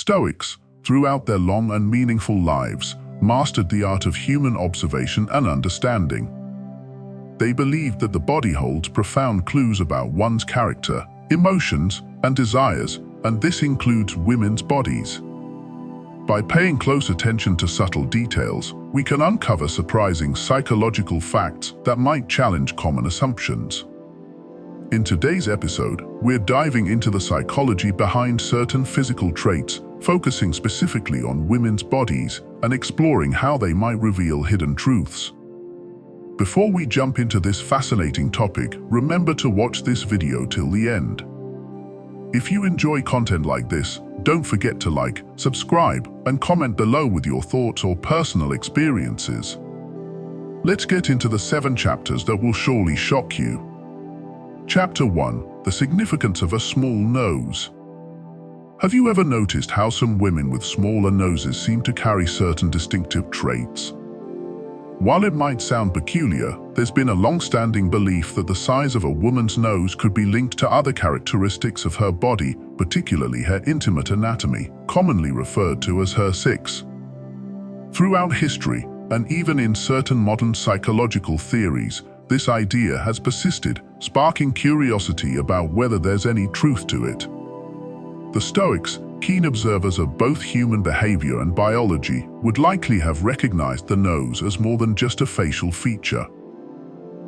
Stoics, throughout their long and meaningful lives, mastered the art of human observation and understanding. They believed that the body holds profound clues about one's character, emotions, and desires, and this includes women's bodies. By paying close attention to subtle details, we can uncover surprising psychological facts that might challenge common assumptions. In today's episode, we're diving into the psychology behind certain physical traits, focusing specifically on women's bodies and exploring how they might reveal hidden truths. Before we jump into this fascinating topic, remember to watch this video till the end. If you enjoy content like this, don't forget to like, subscribe, and comment below with your thoughts or personal experiences. Let's get into the 7 chapters that will surely shock you. Chapter 1. The significance of a small nose. Have you ever noticed how some women with smaller noses seem to carry certain distinctive traits? While it might sound peculiar, there's been a long-standing belief that the size of a woman's nose could be linked to other characteristics of her body, particularly her intimate anatomy, commonly referred to as her sex. Throughout history, and even in certain modern psychological theories, this idea has persisted, sparking curiosity about whether there's any truth to it. The Stoics, keen observers of both human behavior and biology, would likely have recognized the nose as more than just a facial feature.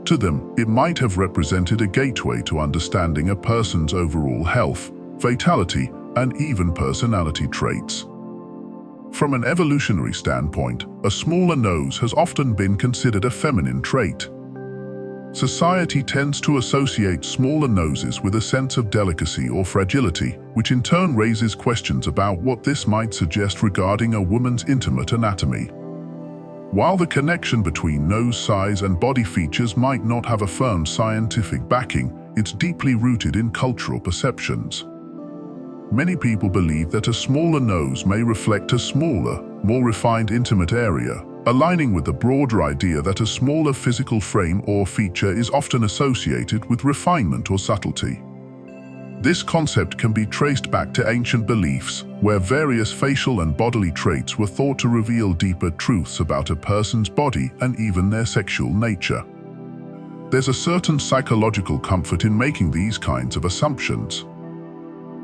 To them, it might have represented a gateway to understanding a person's overall health, vitality, and even personality traits. From an evolutionary standpoint, a smaller nose has often been considered a feminine trait. Society tends to associate smaller noses with a sense of delicacy or fragility, which in turn raises questions about what this might suggest regarding a woman's intimate anatomy. While the connection between nose size and body features might not have a firm scientific backing, it's deeply rooted in cultural perceptions. Many people believe that a smaller nose may reflect a smaller, more refined intimate area, aligning with the broader idea that a smaller physical frame or feature is often associated with refinement or subtlety. This concept can be traced back to ancient beliefs, where various facial and bodily traits were thought to reveal deeper truths about a person's body and even their sexual nature. There's a certain psychological comfort in making these kinds of assumptions.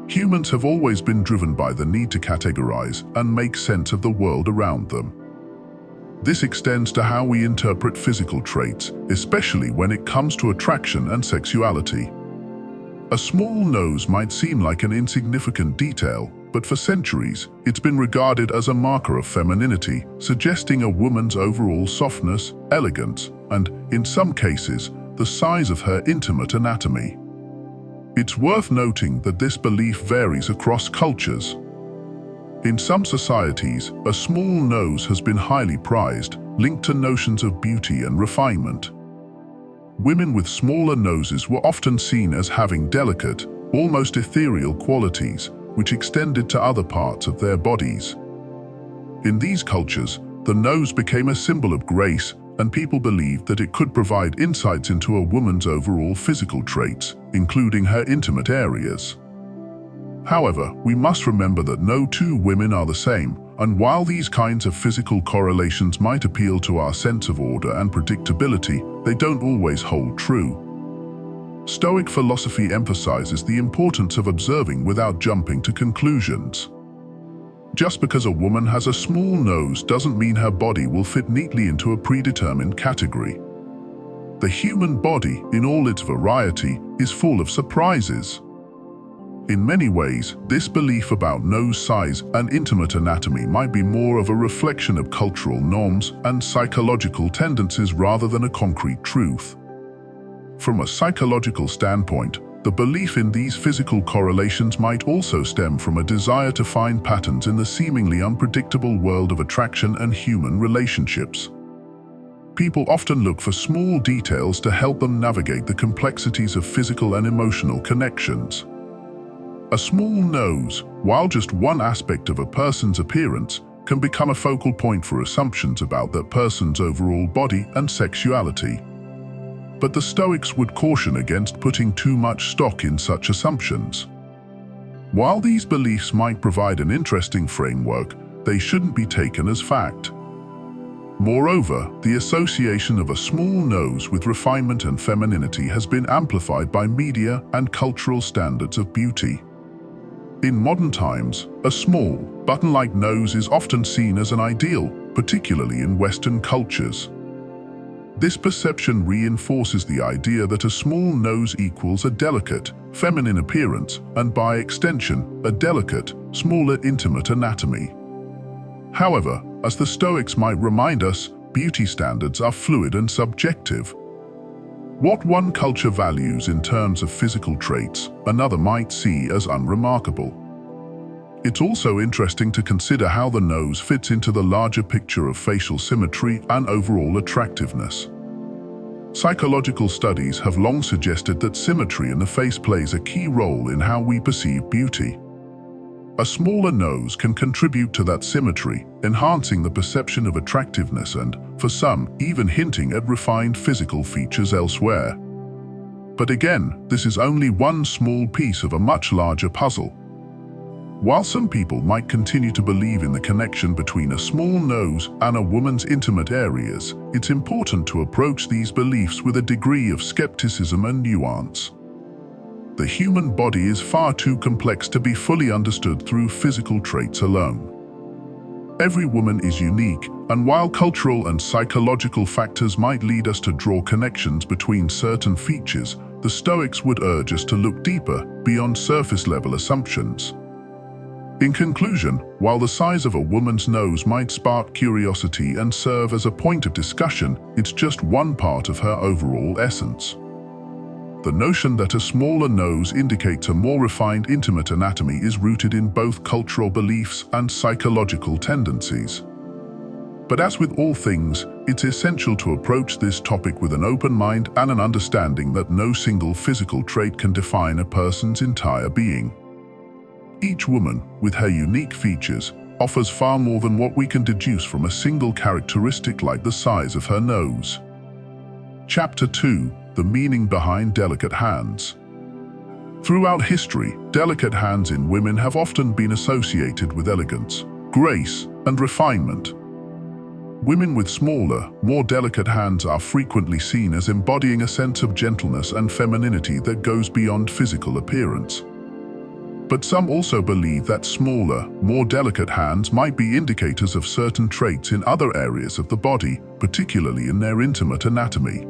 Humans have always been driven by the need to categorize and make sense of the world around them. This extends to how we interpret physical traits, especially when it comes to attraction and sexuality. A small nose might seem like an insignificant detail, but for centuries, it's been regarded as a marker of femininity, suggesting a woman's overall softness, elegance, and, in some cases, the size of her intimate anatomy. It's worth noting that this belief varies across cultures. In some societies, a small nose has been highly prized, linked to notions of beauty and refinement. Women with smaller noses were often seen as having delicate, almost ethereal qualities, which extended to other parts of their bodies. In these cultures, the nose became a symbol of grace, and people believed that it could provide insights into a woman's overall physical traits, including her intimate areas. However, we must remember that no two women are the same, and while these kinds of physical correlations might appeal to our sense of order and predictability, they don't always hold true. Stoic philosophy emphasizes the importance of observing without jumping to conclusions. Just because a woman has a small nose doesn't mean her body will fit neatly into a predetermined category. The human body, in all its variety, is full of surprises. In many ways, this belief about nose size and intimate anatomy might be more of a reflection of cultural norms and psychological tendencies rather than a concrete truth. From a psychological standpoint, the belief in these physical correlations might also stem from a desire to find patterns in the seemingly unpredictable world of attraction and human relationships. People often look for small details to help them navigate the complexities of physical and emotional connections. A small nose, while just one aspect of a person's appearance, can become a focal point for assumptions about that person's overall body and sexuality. But the Stoics would caution against putting too much stock in such assumptions. While these beliefs might provide an interesting framework, they shouldn't be taken as fact. Moreover, the association of a small nose with refinement and femininity has been amplified by media and cultural standards of beauty. In modern times, a small, button-like nose is often seen as an ideal, particularly in Western cultures. This perception reinforces the idea that a small nose equals a delicate, feminine appearance and, by extension, a delicate, smaller, intimate anatomy. However, as the Stoics might remind us, beauty standards are fluid and subjective. What one culture values in terms of physical traits, another might see as unremarkable. It's also interesting to consider how the nose fits into the larger picture of facial symmetry and overall attractiveness. Psychological studies have long suggested that symmetry in the face plays a key role in how we perceive beauty. A smaller nose can contribute to that symmetry, enhancing the perception of attractiveness and, for some, even hinting at refined physical features elsewhere. But again, this is only one small piece of a much larger puzzle. While some people might continue to believe in the connection between a small nose and a woman's intimate areas, it's important to approach these beliefs with a degree of skepticism and nuance. The human body is far too complex to be fully understood through physical traits alone. Every woman is unique, and while cultural and psychological factors might lead us to draw connections between certain features, the Stoics would urge us to look deeper, beyond surface-level assumptions. In conclusion, while the size of a woman's nose might spark curiosity and serve as a point of discussion, it's just one part of her overall essence. The notion that a smaller nose indicates a more refined, intimate anatomy is rooted in both cultural beliefs and psychological tendencies. But as with all things, it's essential to approach this topic with an open mind and an understanding that no single physical trait can define a person's entire being. Each woman, with her unique features, offers far more than what we can deduce from a single characteristic like the size of her nose. Chapter 2. The meaning behind delicate hands. Throughout history, delicate hands in women have often been associated with elegance, grace, and refinement. Women with smaller, more delicate hands are frequently seen as embodying a sense of gentleness and femininity that goes beyond physical appearance. But some also believe that smaller, more delicate hands might be indicators of certain traits in other areas of the body, particularly in their intimate anatomy.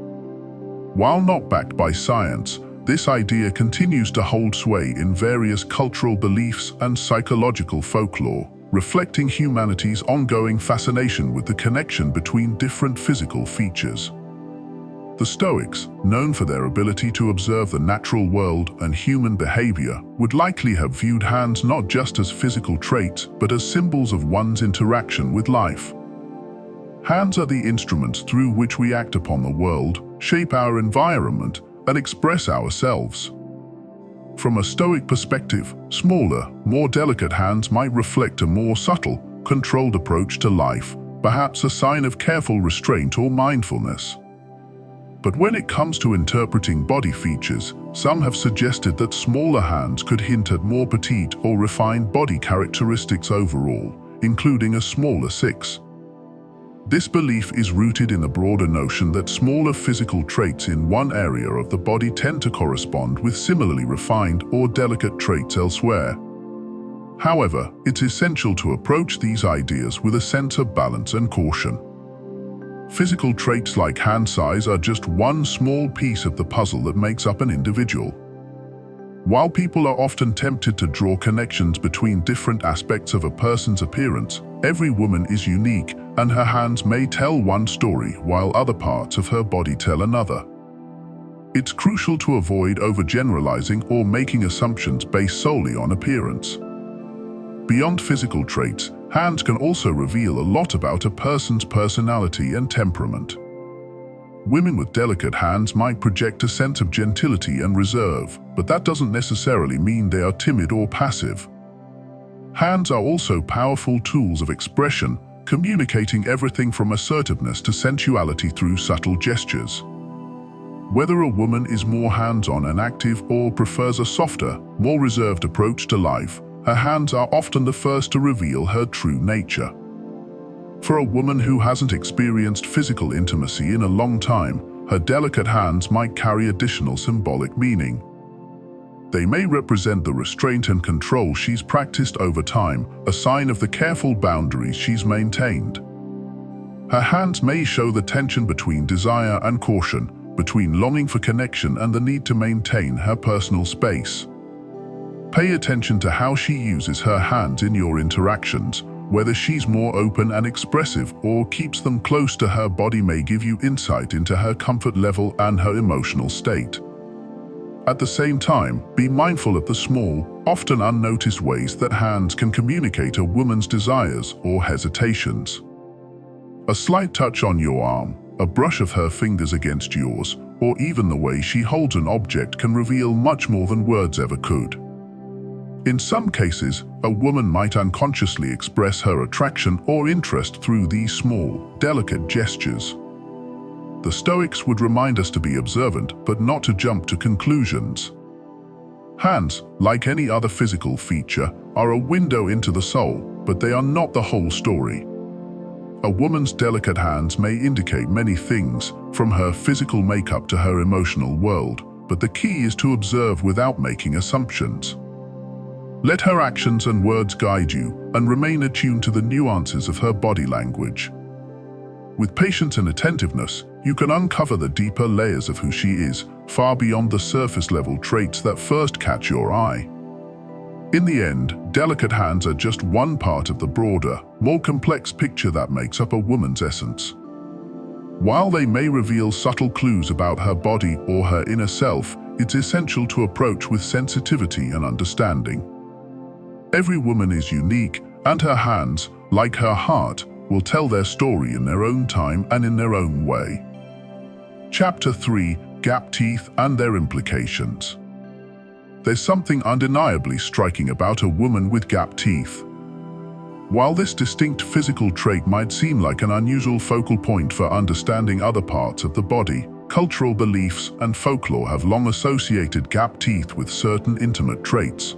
While not backed by science, this idea continues to hold sway in various cultural beliefs and psychological folklore, reflecting humanity's ongoing fascination with the connection between different physical features. The Stoics, known for their ability to observe the natural world and human behavior, would likely have viewed hands not just as physical traits, but as symbols of one's interaction with life. Hands are the instruments through which we act upon the world, shape our environment, and express ourselves. From a Stoic perspective, smaller, more delicate hands might reflect a more subtle, controlled approach to life, perhaps a sign of careful restraint or mindfulness. But when it comes to interpreting body features, some have suggested that smaller hands could hint at more petite or refined body characteristics overall, including a smaller six. This belief is rooted in the broader notion that smaller physical traits in one area of the body tend to correspond with similarly refined or delicate traits elsewhere. However, it's essential to approach these ideas with a sense of balance and caution. Physical traits like hand size are just one small piece of the puzzle that makes up an individual. While people are often tempted to draw connections between different aspects of a person's appearance, every woman is unique, and her hands may tell one story while other parts of her body tell another. It's crucial to avoid overgeneralizing or making assumptions based solely on appearance. Beyond physical traits, hands can also reveal a lot about a person's personality and temperament. Women with delicate hands might project a sense of gentility and reserve, but that doesn't necessarily mean they are timid or passive. Hands are also powerful tools of expression, communicating everything from assertiveness to sensuality through subtle gestures. Whether a woman is more hands-on and active or prefers a softer, more reserved approach to life, her hands are often the first to reveal her true nature. For a woman who hasn't experienced physical intimacy in a long time, her delicate hands might carry additional symbolic meaning. They may represent the restraint and control she's practiced over time, a sign of the careful boundaries she's maintained. Her hands may show the tension between desire and caution, between longing for connection and the need to maintain her personal space. Pay attention to how she uses her hands in your interactions. Whether she's more open and expressive or keeps them close to her body may give you insight into her comfort level and her emotional state. At the same time, be mindful of the small, often unnoticed ways that hands can communicate a woman's desires or hesitations. A slight touch on your arm, a brush of her fingers against yours, or even the way she holds an object can reveal much more than words ever could. In some cases, a woman might unconsciously express her attraction or interest through these small, delicate gestures. The Stoics would remind us to be observant, but not to jump to conclusions. Hands, like any other physical feature, are a window into the soul, but they are not the whole story. A woman's delicate hands may indicate many things, from her physical makeup to her emotional world, but the key is to observe without making assumptions. Let her actions and words guide you, and remain attuned to the nuances of her body language. With patience and attentiveness, you can uncover the deeper layers of who she is, far beyond the surface-level traits that first catch your eye. In the end, delicate hands are just one part of the broader, more complex picture that makes up a woman's essence. While they may reveal subtle clues about her body or her inner self, it's essential to approach with sensitivity and understanding. Every woman is unique, and her hands, like her heart, will tell their story in their own time and in their own way. Chapter 3: Gap Teeth and Their Implications. There's something undeniably striking about a woman with gap teeth. While this distinct physical trait might seem like an unusual focal point for understanding other parts of the body, cultural beliefs and folklore have long associated gap teeth with certain intimate traits.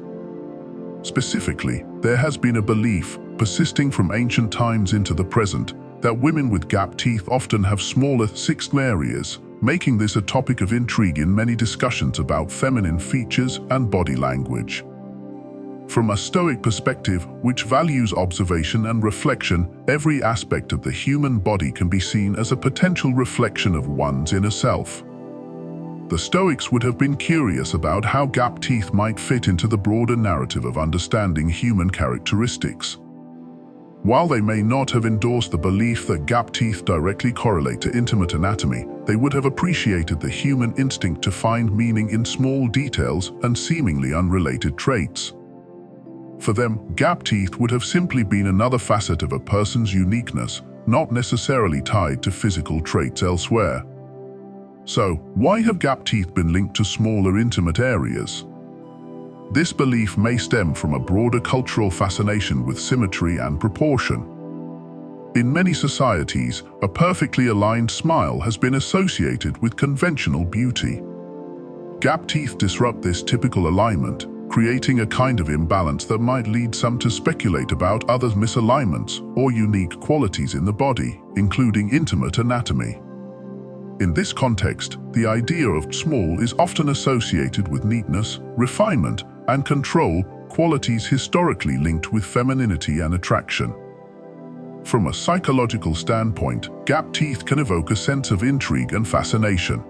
Specifically, there has been a belief, persisting from ancient times into the present, that women with gap teeth often have smaller sixth areas, making this a topic of intrigue in many discussions about feminine features and body language. From a Stoic perspective, which values observation and reflection, every aspect of the human body can be seen as a potential reflection of one's inner self. The Stoics would have been curious about how gap teeth might fit into the broader narrative of understanding human characteristics. While they may not have endorsed the belief that gap teeth directly correlate to intimate anatomy, they would have appreciated the human instinct to find meaning in small details and seemingly unrelated traits. For them, gap teeth would have simply been another facet of a person's uniqueness, not necessarily tied to physical traits elsewhere. So, why have gap teeth been linked to smaller intimate areas? This belief may stem from a broader cultural fascination with symmetry and proportion. In many societies, a perfectly aligned smile has been associated with conventional beauty. Gap teeth disrupt this typical alignment, creating a kind of imbalance that might lead some to speculate about others' misalignments or unique qualities in the body, including intimate anatomy. In this context, the idea of small is often associated with neatness, refinement, and control, qualities historically linked with femininity and attraction. From a psychological standpoint, gap teeth can evoke a sense of intrigue and fascination.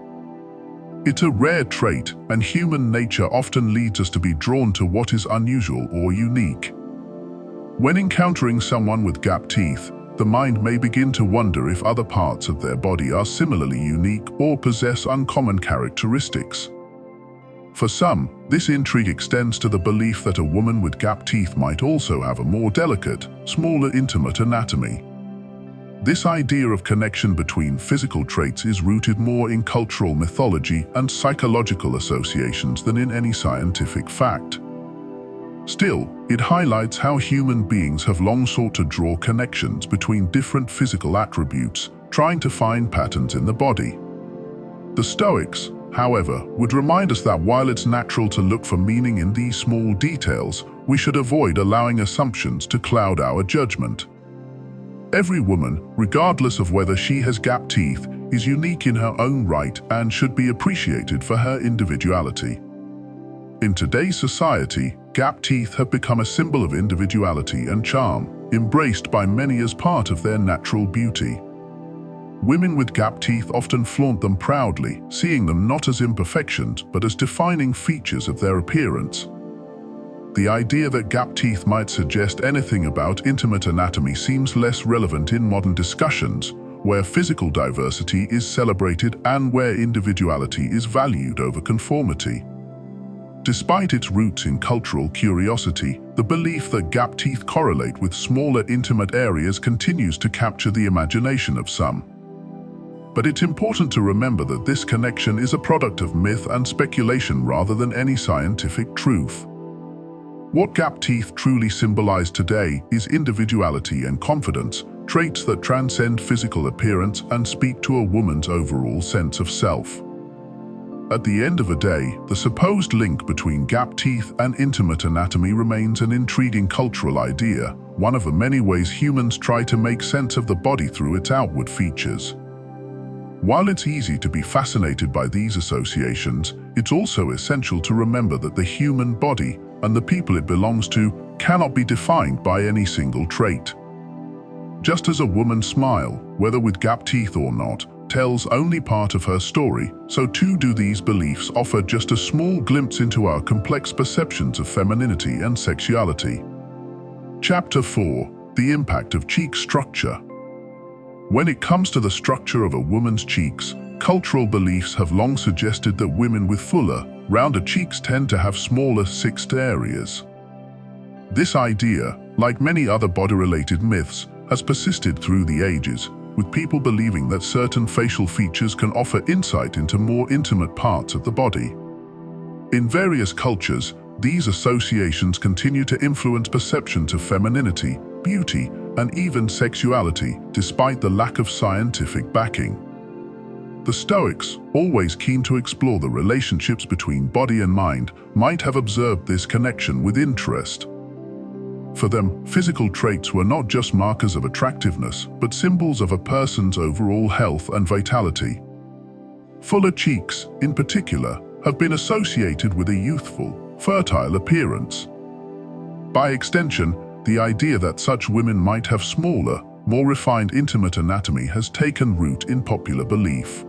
It's a rare trait, and human nature often leads us to be drawn to what is unusual or unique. When encountering someone with gap teeth, the mind may begin to wonder if other parts of their body are similarly unique or possess uncommon characteristics. For some, this intrigue extends to the belief that a woman with gap teeth might also have a more delicate, smaller intimate anatomy. This idea of connection between physical traits is rooted more in cultural mythology and psychological associations than in any scientific fact. Still, it highlights how human beings have long sought to draw connections between different physical attributes, trying to find patterns in the body. The Stoics, however, would remind us that while it's natural to look for meaning in these small details, we should avoid allowing assumptions to cloud our judgment. Every woman, regardless of whether she has gap teeth, is unique in her own right and should be appreciated for her individuality. In today's society, gap teeth have become a symbol of individuality and charm, embraced by many as part of their natural beauty. Women with gap teeth often flaunt them proudly, seeing them not as imperfections but as defining features of their appearance. The idea that gap teeth might suggest anything about intimate anatomy seems less relevant in modern discussions, where physical diversity is celebrated and where individuality is valued over conformity. Despite its roots in cultural curiosity, the belief that gap teeth correlate with smaller intimate areas continues to capture the imagination of some. But it's important to remember that this connection is a product of myth and speculation rather than any scientific truth. What gap teeth truly symbolize today is individuality and confidence, traits that transcend physical appearance and speak to a woman's overall sense of self. At the end of the day, the supposed link between gap teeth and intimate anatomy remains an intriguing cultural idea, one of the many ways humans try to make sense of the body through its outward features. While it's easy to be fascinated by these associations, it's also essential to remember that the human body and the people it belongs to cannot be defined by any single trait. Just as a woman's smile, whether with gap teeth or not, tells only part of her story, so too do these beliefs offer just a small glimpse into our complex perceptions of femininity and sexuality. Chapter 4: The Impact of Cheek Structure. When it comes to the structure of a woman's cheeks, cultural beliefs have long suggested that women with fuller, rounder cheeks tend to have smaller sixth areas. This idea, like many other body-related myths, has persisted through the ages, with people believing that certain facial features can offer insight into more intimate parts of the body. In various cultures, these associations continue to influence perceptions of femininity, beauty, and even sexuality, despite the lack of scientific backing. The Stoics, always keen to explore the relationships between body and mind, might have observed this connection with interest. For them, physical traits were not just markers of attractiveness, but symbols of a person's overall health and vitality. Fuller cheeks, in particular, have been associated with a youthful, fertile appearance. By extension, the idea that such women might have smaller, more refined intimate anatomy has taken root in popular belief.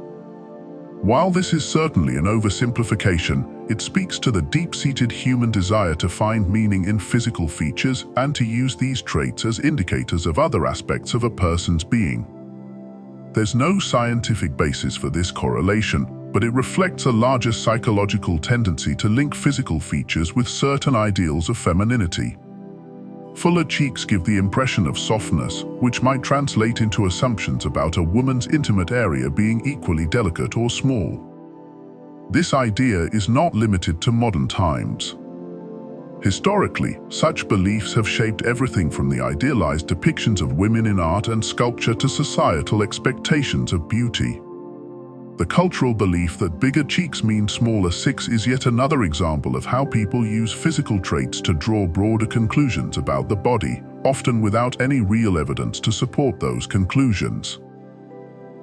While this is certainly an oversimplification, it speaks to the deep-seated human desire to find meaning in physical features and to use these traits as indicators of other aspects of a person's being. There's no scientific basis for this correlation, but it reflects a larger psychological tendency to link physical features with certain ideals of femininity. Fuller cheeks give the impression of softness, which might translate into assumptions about a woman's intimate area being equally delicate or small. This idea is not limited to modern times. Historically, such beliefs have shaped everything from the idealized depictions of women in art and sculpture to societal expectations of beauty. The cultural belief that bigger cheeks mean smaller six is yet another example of how people use physical traits to draw broader conclusions about the body, often without any real evidence to support those conclusions.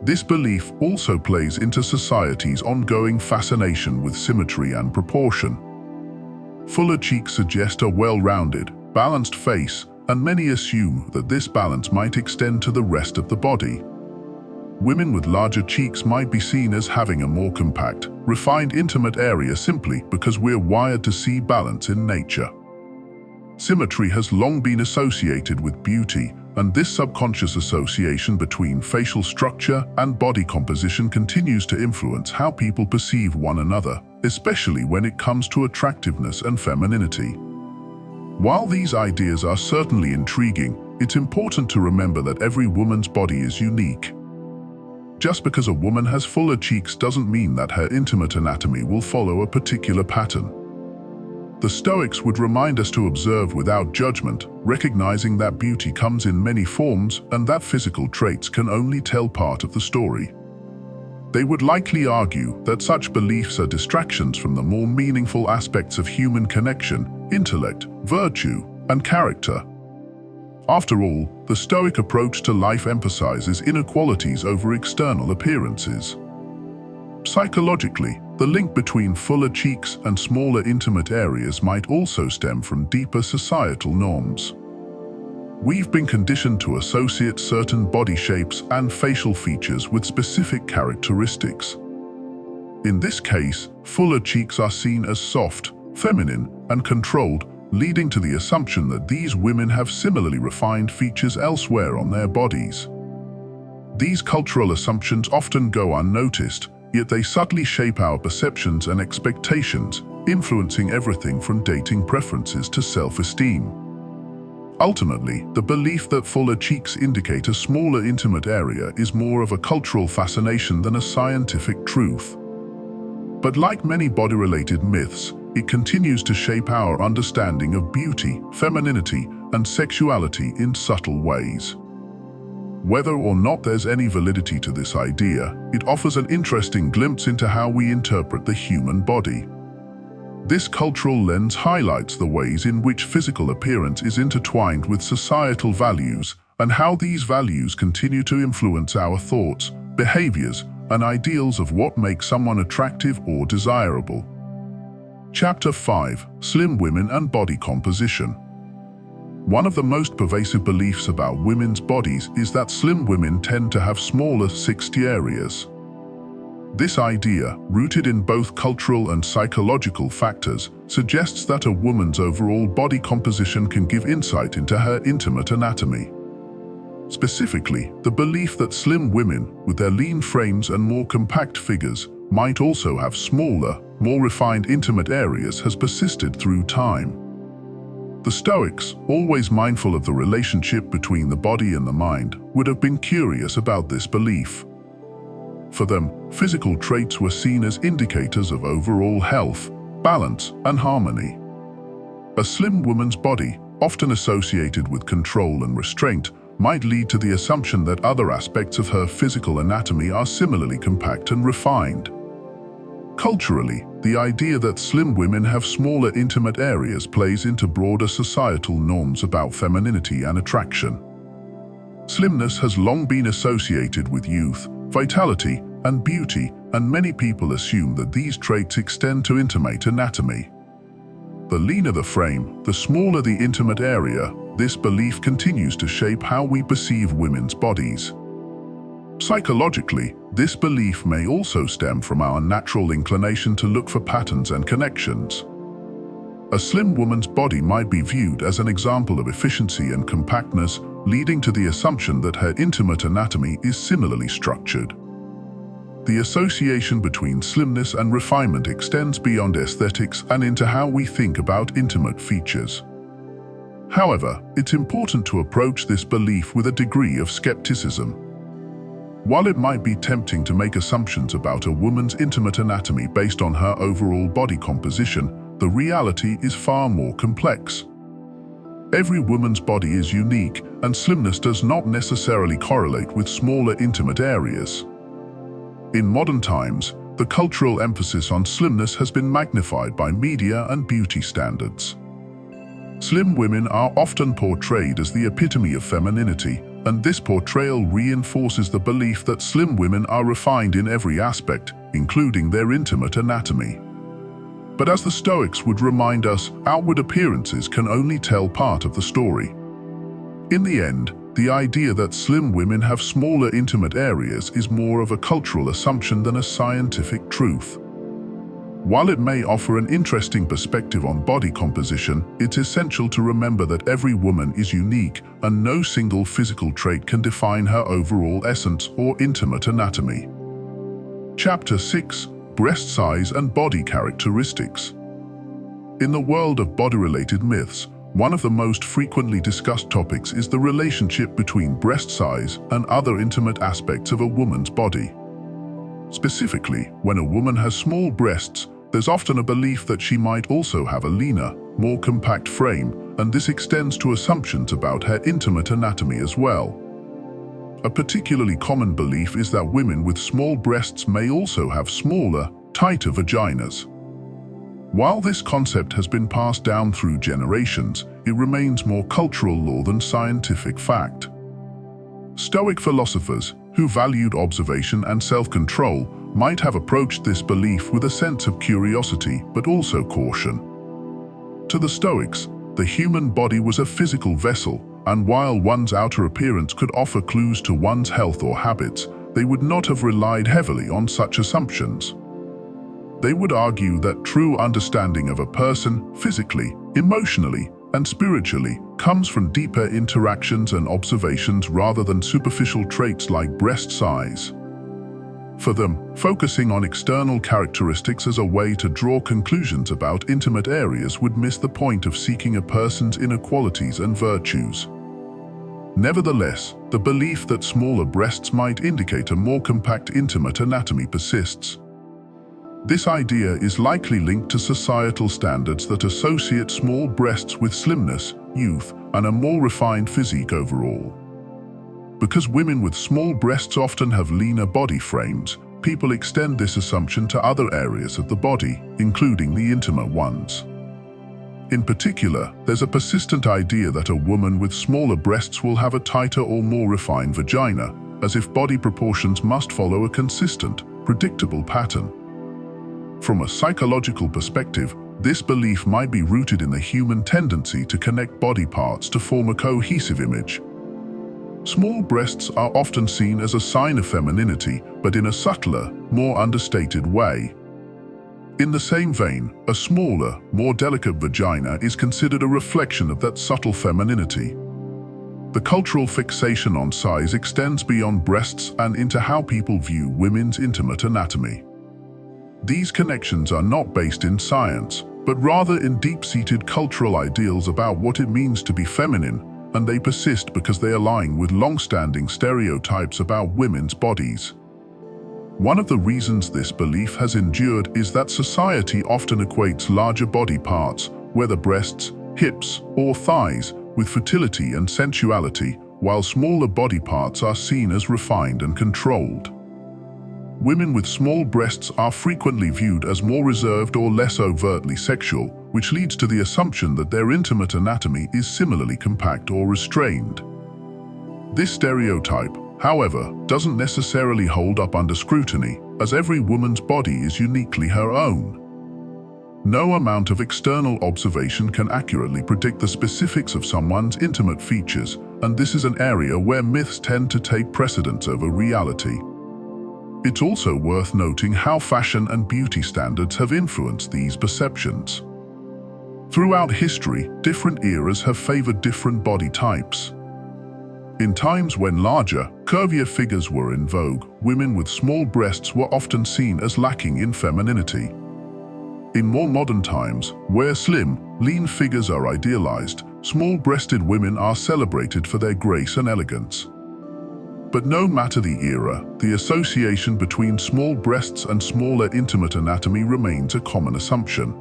This belief also plays into society's ongoing fascination with symmetry and proportion. Fuller cheeks suggest a well-rounded, balanced face, and many assume that this balance might extend to the rest of the body. Women with larger cheeks might be seen as having a more compact, refined intimate area simply because we're wired to see balance in nature. Symmetry has long been associated with beauty, and this subconscious association between facial structure and body composition continues to influence how people perceive one another, especially when it comes to attractiveness and femininity. While these ideas are certainly intriguing, it's important to remember that every woman's body is unique. Just because a woman has fuller cheeks doesn't mean that her intimate anatomy will follow a particular pattern. The Stoics would remind us to observe without judgment, recognizing that beauty comes in many forms and that physical traits can only tell part of the story. They would likely argue that such beliefs are distractions from the more meaningful aspects of human connection, intellect, virtue, and character. After all, the Stoic approach to life emphasizes inequalities over external appearances. Psychologically, the link between fuller cheeks and smaller intimate areas might also stem from deeper societal norms. We've been conditioned to associate certain body shapes and facial features with specific characteristics. In this case, fuller cheeks are seen as soft, feminine, and controlled, leading to the assumption that these women have similarly refined features elsewhere on their bodies. These cultural assumptions often go unnoticed, yet they subtly shape our perceptions and expectations, influencing everything from dating preferences to self-esteem. Ultimately, the belief that fuller cheeks indicate a smaller intimate area is more of a cultural fascination than a scientific truth. But like many body-related myths, it continues to shape our understanding of beauty, femininity, and sexuality in subtle ways. Whether or not there's any validity to this idea, it offers an interesting glimpse into how we interpret the human body. This cultural lens highlights the ways in which physical appearance is intertwined with societal values and how these values continue to influence our thoughts, behaviors, and ideals of what makes someone attractive or desirable. Chapter 5: Slim Women and Body Composition. One of the most pervasive beliefs about women's bodies is that slim women tend to have smaller 60 areas. This idea, rooted in both cultural and psychological factors, suggests that a woman's overall body composition can give insight into her intimate anatomy. Specifically, the belief that slim women, with their lean frames and more compact figures, might also have smaller, more refined intimate areas has persisted through time. The Stoics, always mindful of the relationship between the body and the mind, would have been curious about this belief. For them, physical traits were seen as indicators of overall health, balance, and harmony. A slim woman's body, often associated with control and restraint, might lead to the assumption that other aspects of her physical anatomy are similarly compact and refined. Culturally, the idea that slim women have smaller intimate areas plays into broader societal norms about femininity and attraction. Slimness has long been associated with youth, vitality, and beauty, and many people assume that these traits extend to intimate anatomy. The leaner the frame, the smaller the intimate area. This belief continues to shape how we perceive women's bodies. Psychologically, this belief may also stem from our natural inclination to look for patterns and connections. A slim woman's body might be viewed as an example of efficiency and compactness, leading to the assumption that her intimate anatomy is similarly structured. The association between slimness and refinement extends beyond aesthetics and into how we think about intimate features. However, it's important to approach this belief with a degree of skepticism. While it might be tempting to make assumptions about a woman's intimate anatomy based on her overall body composition, the reality is far more complex. Every woman's body is unique, and slimness does not necessarily correlate with smaller intimate areas. In modern times, the cultural emphasis on slimness has been magnified by media and beauty standards. Slim women are often portrayed as the epitome of femininity, and this portrayal reinforces the belief that slim women are refined in every aspect, including their intimate anatomy. But as the Stoics would remind us, outward appearances can only tell part of the story. In the end, the idea that slim women have smaller intimate areas is more of a cultural assumption than a scientific truth. While it may offer an interesting perspective on body composition, it's essential to remember that every woman is unique and no single physical trait can define her overall essence or intimate anatomy. Chapter 6: Breast Size and Body Characteristics. In the world of body-related myths, one of the most frequently discussed topics is the relationship between breast size and other intimate aspects of a woman's body. Specifically, when a woman has small breasts, there's often a belief that she might also have a leaner, more compact frame, and this extends to assumptions about her intimate anatomy as well. A particularly common belief is that women with small breasts may also have smaller, tighter vaginas. While this concept has been passed down through generations, it remains more cultural law than scientific fact. Stoic philosophers, who valued observation and self-control, might have approached this belief with a sense of curiosity but also caution. To the Stoics, the human body was a physical vessel, and while one's outer appearance could offer clues to one's health or habits, they would not have relied heavily on such assumptions. They would argue that true understanding of a person, physically, emotionally, and spiritually, comes from deeper interactions and observations rather than superficial traits like breast size. For them, focusing on external characteristics as a way to draw conclusions about intimate areas would miss the point of seeking a person's inner qualities and virtues. Nevertheless, the belief that smaller breasts might indicate a more compact intimate anatomy persists. This idea is likely linked to societal standards that associate small breasts with slimness, youth, and a more refined physique overall. Because women with small breasts often have leaner body frames, people extend this assumption to other areas of the body, including the intimate ones. In particular, there's a persistent idea that a woman with smaller breasts will have a tighter or more refined vagina, as if body proportions must follow a consistent, predictable pattern. From a psychological perspective, this belief might be rooted in the human tendency to connect body parts to form a cohesive image. Small breasts are often seen as a sign of femininity, but in a subtler, more understated way. In the same vein, a smaller, more delicate vagina is considered a reflection of that subtle femininity. The cultural fixation on size extends beyond breasts and into how people view women's intimate anatomy. These connections are not based in science, but rather in deep-seated cultural ideals about what it means to be feminine, and they persist because they align with long-standing stereotypes about women's bodies. One of the reasons this belief has endured is that society often equates larger body parts, whether breasts, hips, or thighs, with fertility and sensuality, while smaller body parts are seen as refined and controlled. Women with small breasts are frequently viewed as more reserved or less overtly sexual, which leads to the assumption that their intimate anatomy is similarly compact or restrained. This stereotype, however, doesn't necessarily hold up under scrutiny, as every woman's body is uniquely her own. No amount of external observation can accurately predict the specifics of someone's intimate features, and this is an area where myths tend to take precedence over reality. It's also worth noting how fashion and beauty standards have influenced these perceptions. Throughout history, different eras have favored different body types. In times when larger, curvier figures were in vogue, women with small breasts were often seen as lacking in femininity. In more modern times, where slim, lean figures are idealized, small-breasted women are celebrated for their grace and elegance. But no matter the era, the association between small breasts and smaller intimate anatomy remains a common assumption.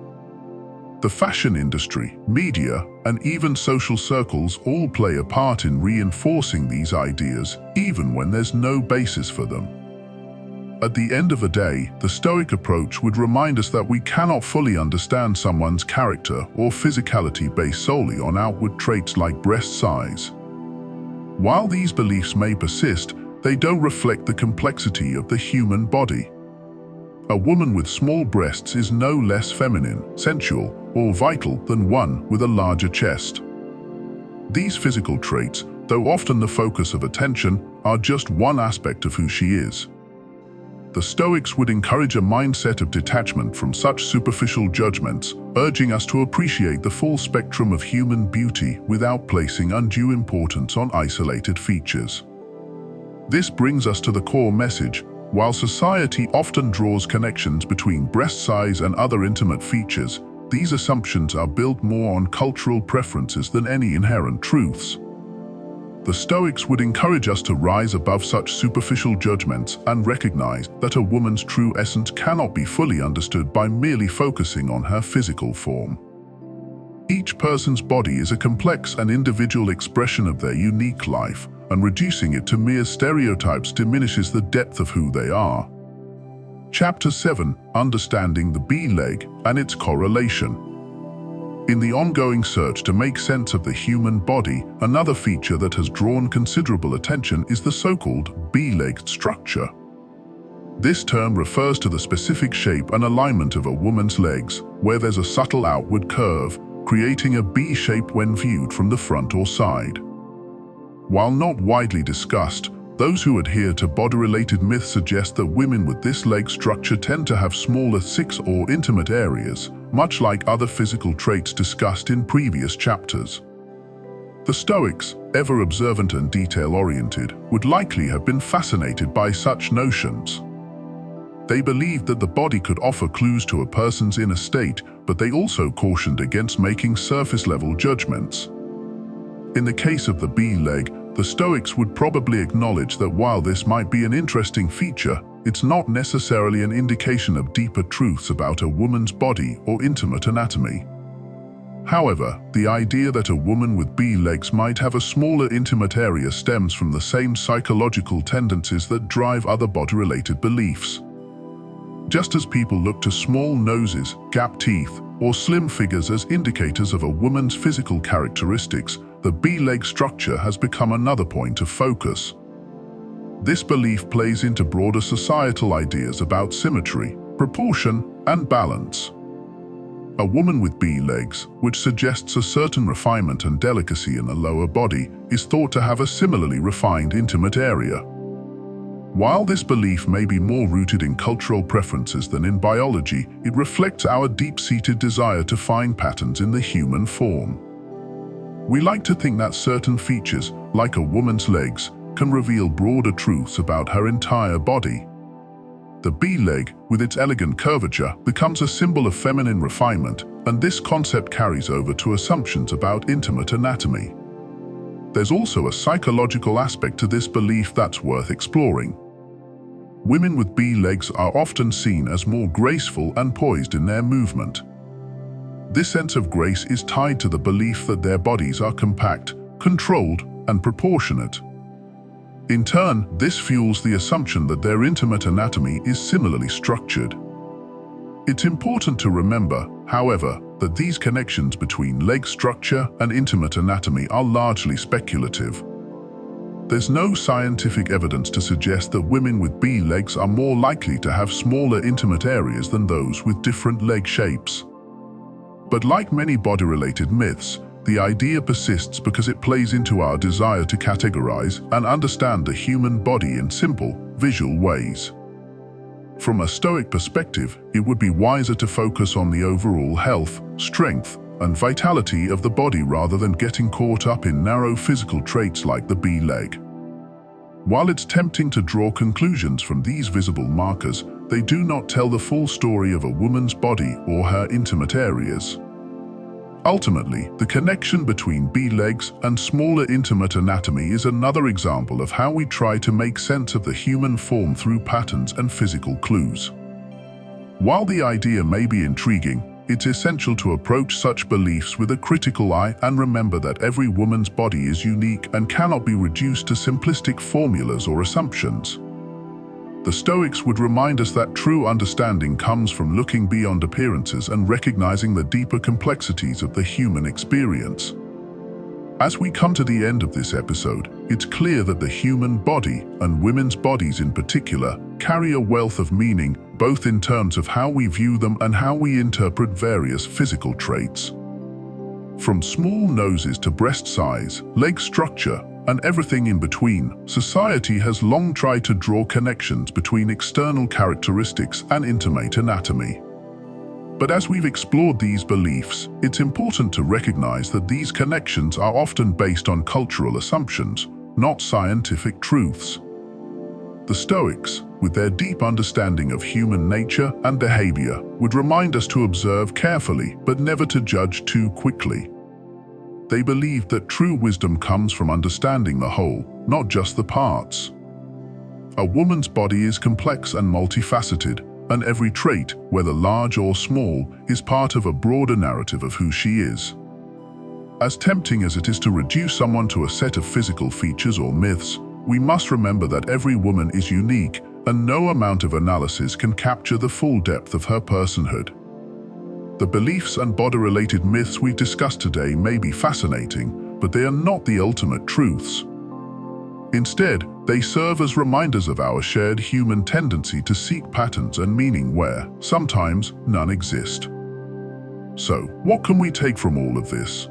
The fashion industry, media, and even social circles all play a part in reinforcing these ideas, even when there's no basis for them. At the end of the day, the Stoic approach would remind us that we cannot fully understand someone's character or physicality based solely on outward traits like breast size. While these beliefs may persist, they don't reflect the complexity of the human body. A woman with small breasts is no less feminine, sensual, or vital than one with a larger chest. These physical traits, though often the focus of attention, are just one aspect of who she is. The Stoics would encourage a mindset of detachment from such superficial judgments, urging us to appreciate the full spectrum of human beauty without placing undue importance on isolated features. This brings us to the core message. While society often draws connections between breast size and other intimate features, these assumptions are built more on cultural preferences than any inherent truths. The Stoics would encourage us to rise above such superficial judgments and recognize that a woman's true essence cannot be fully understood by merely focusing on her physical form. Each person's body is a complex and individual expression of their unique life, and reducing it to mere stereotypes diminishes the depth of who they are. Chapter 7: Understanding the B-leg and its correlation. In the ongoing search to make sense of the human body, another feature that has drawn considerable attention is the so-called B-legged structure. This term refers to the specific shape and alignment of a woman's legs, where there's a subtle outward curve, creating a B shape when viewed from the front or side. While not widely discussed, those who adhere to body-related myths suggest that women with this leg structure tend to have smaller sex or intimate areas, much like other physical traits discussed in previous chapters. The Stoics, ever observant and detail-oriented, would likely have been fascinated by such notions. They believed that the body could offer clues to a person's inner state, but they also cautioned against making surface-level judgments. In the case of the B-leg, the Stoics would probably acknowledge that while this might be an interesting feature, it's not necessarily an indication of deeper truths about a woman's body or intimate anatomy. However, the idea that a woman with B-legs might have a smaller intimate area stems from the same psychological tendencies that drive other body-related beliefs. Just as people look to small noses, gap teeth, or slim figures as indicators of a woman's physical characteristics, the B-leg structure has become another point of focus. This belief plays into broader societal ideas about symmetry, proportion, and balance. A woman with B-legs, which suggests a certain refinement and delicacy in the lower body, is thought to have a similarly refined intimate area. While this belief may be more rooted in cultural preferences than in biology, it reflects our deep-seated desire to find patterns in the human form. We like to think that certain features, like a woman's legs, can reveal broader truths about her entire body. The B-leg, with its elegant curvature, becomes a symbol of feminine refinement, and this concept carries over to assumptions about intimate anatomy. There's also a psychological aspect to this belief that's worth exploring. Women with B-legs are often seen as more graceful and poised in their movement. This sense of grace is tied to the belief that their bodies are compact, controlled, and proportionate. In turn, this fuels the assumption that their intimate anatomy is similarly structured. It's important to remember, however, that these connections between leg structure and intimate anatomy are largely speculative. There's no scientific evidence to suggest that women with B-legs are more likely to have smaller intimate areas than those with different leg shapes. But like many body-related myths, the idea persists because it plays into our desire to categorize and understand the human body in simple, visual ways. From a Stoic perspective, it would be wiser to focus on the overall health, strength, and vitality of the body rather than getting caught up in narrow physical traits like the B-leg. While it's tempting to draw conclusions from these visible markers, they do not tell the full story of a woman's body or her intimate areas. Ultimately, the connection between B-legs and smaller intimate anatomy is another example of how we try to make sense of the human form through patterns and physical clues. While the idea may be intriguing, it's essential to approach such beliefs with a critical eye and remember that every woman's body is unique and cannot be reduced to simplistic formulas or assumptions. The Stoics would remind us that true understanding comes from looking beyond appearances and recognizing the deeper complexities of the human experience. As we come to the end of this episode, it's clear that the human body, and women's bodies in particular, carry a wealth of meaning, both in terms of how we view them and how we interpret various physical traits. From small noses to breast size, leg structure, and everything in between, society has long tried to draw connections between external characteristics and intimate anatomy. But as we've explored these beliefs, it's important to recognize that these connections are often based on cultural assumptions, not scientific truths. The Stoics, with their deep understanding of human nature and behavior, would remind us to observe carefully, but never to judge too quickly. They believed that true wisdom comes from understanding the whole, not just the parts. A woman's body is complex and multifaceted, and every trait, whether large or small, is part of a broader narrative of who she is. As tempting as it is to reduce someone to a set of physical features or myths, we must remember that every woman is unique, and no amount of analysis can capture the full depth of her personhood. The beliefs and body-related myths we discussed today may be fascinating, but they are not the ultimate truths. Instead, they serve as reminders of our shared human tendency to seek patterns and meaning where, sometimes, none exist. So, what can we take from all of this?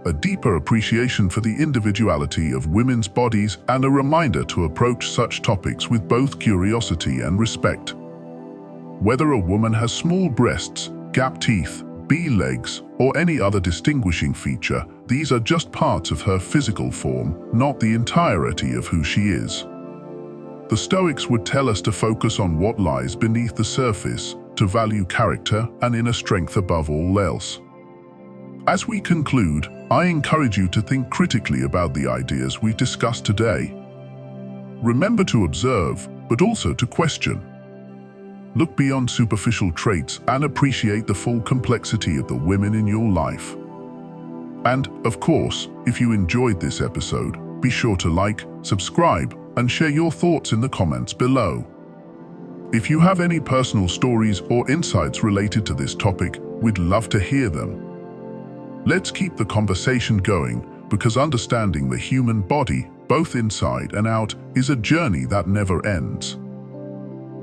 A deeper appreciation for the individuality of women's bodies and a reminder to approach such topics with both curiosity and respect. Whether a woman has small breasts, gap teeth, bee legs, or any other distinguishing feature, these are just parts of her physical form, not the entirety of who she is. The Stoics would tell us to focus on what lies beneath the surface, to value character and inner strength above all else. As we conclude, I encourage you to think critically about the ideas we discussed today. Remember to observe, but also to question. Look beyond superficial traits and appreciate the full complexity of the women in your life. And, of course, if you enjoyed this episode, be sure to like, subscribe, and share your thoughts in the comments below. If you have any personal stories or insights related to this topic, we'd love to hear them. Let's keep the conversation going, because understanding the human body, both inside and out, is a journey that never ends.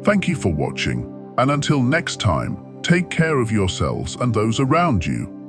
Thank you for watching, and until next time, take care of yourselves and those around you.